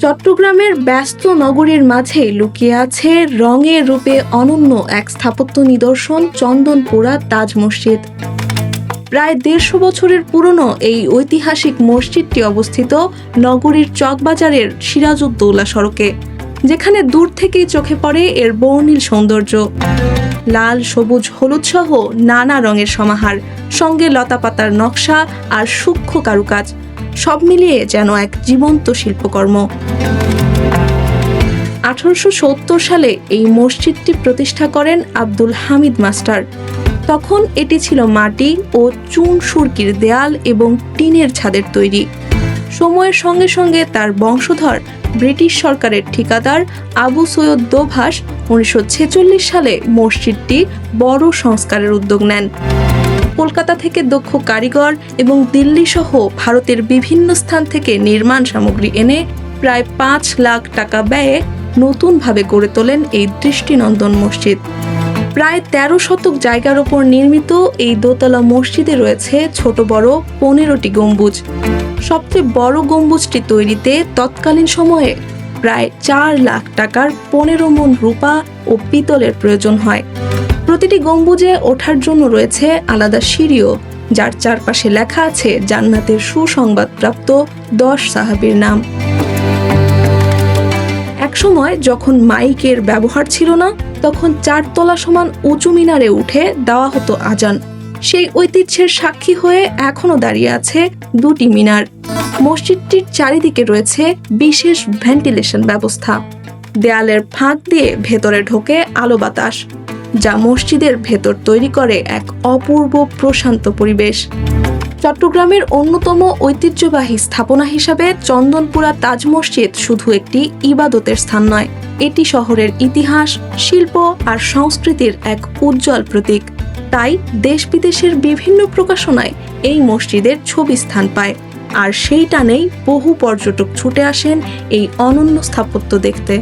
চট্টগ্রামের ব্যস্ত নগরীর মাঝে লুকিয়ে আছে রঙে রূপে অনন্য এক স্থাপত্য নিদর্শন চন্দনপুরা তাজ মসজিদ। প্রায় ১৫০ বছরের পুরনো এই ঐতিহাসিক মসজিদটি অবস্থিত নগরীর চকবাজারের সিরাজউদ্দৌলা সড়কে, যেখানে দূর থেকেই চোখে পড়ে এর বর্ণিল সৌন্দর্য। লাল, সবুজ, হলুদ সহ নানা রঙের সমাহার, সঙ্গে লতাপাতার নকশা আর সূক্ষ্ম কারুকাজ, সব মিলিয়ে যেন এক জীবন্ত শিল্পকর্ম। ১৮৭০ সালে এই মসজিদটি প্রতিষ্ঠা করেন আব্দুল হামিদ মাস্টার। তখন এটি ছিল মাটি ও চুন সুরকির দেয়াল এবং টিনের ছাদের তৈরি। সময়ের সঙ্গে সঙ্গে তার বংশধর ব্রিটিশ সরকারের ঠিকাদার আবু সৈয়দ দোভাষ ১৯৪৬ সালে মসজিদটি বড় সংস্কারের উদ্যোগ নেন। কলকাতা থেকে দক্ষ কারিগর এবং দিল্লি সহ ভারতের বিভিন্ন স্থান থেকে নির্মাণ সামগ্রী এনে প্রায় ৫ লাখ টাকা ব্যয়ে নতুনভাবে গড়ে তোলেন এই দৃষ্টিনন্দন মসজিদ। প্রায় ১৩ শতক জায়গার ওপর নির্মিত এই দোতলা মসজিদে রয়েছে ছোট বড় ১৫টি গম্বুজ। সবচেয়ে বড় গম্বুজটি তৈরিতে তৎকালীন সময়ে প্রায় ৪ লাখ টাকার ১৫ মণ রূপা ও পিতলের প্রয়োজন হয়। প্রতিটি গম্বুজে ওঠার জন্য রয়েছে আলাদা সিঁড়িও, যার চারপাশে লেখা আছে জান্নাতের সুসংবাদপ্রাপ্ত ১০ সাহাবীর নাম। একসময় যখন মাইকের ব্যবহার ছিল না, তখন ৪ তলা সমান উঁচু মিনারে উঠে দেওয়া হতো আজান। সেই ঐতিহ্যের সাক্ষী হয়ে এখনো দাঁড়িয়ে আছে ২টি মিনার। মসজিদটির চারিদিকে রয়েছে বিশেষ ভেন্টিলেশন ব্যবস্থা। দেয়ালের ফাঁক দিয়ে ভেতরে ঢোকে আলো বাতাস, যা মসজিদের ভেতর তৈরি করে এক অপূর্ব প্রশান্ত পরিবেশ। চট্টগ্রামের অন্যতম ঐতিহ্যবাহী স্থাপনা হিসাবে চন্দনপুরা তাজ মসজিদ শুধু একটি ইবাদতের স্থান নয়, এটি শহরের ইতিহাস, শিল্প আর সংস্কৃতির এক উজ্জ্বল প্রতীক। তাই দেশ বিদেশের বিভিন্ন প্রকাশনায় এই মসজিদের ছবি স্থান পায়, আর সেই টানেই বহু পর্যটক ছুটে আসেন এই অনন্য স্থাপত্য দেখতে।